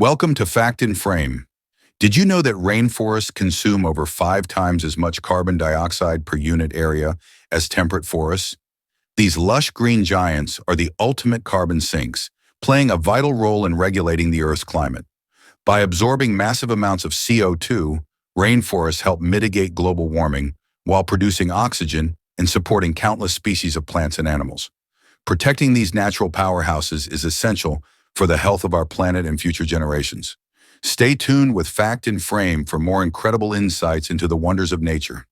Welcome to Fact in Frame. Did you know that rainforests consume over 5 times as much carbon dioxide per unit area as temperate forests? These lush green giants are the ultimate carbon sinks, playing a vital role in regulating the Earth's climate. By absorbing massive amounts of CO2, rainforests help mitigate global warming while producing oxygen and supporting countless species of plants and animals. Protecting these natural powerhouses is essential for the health of our planet and future generations. Stay tuned with Fact in Frame for more incredible insights into the wonders of nature.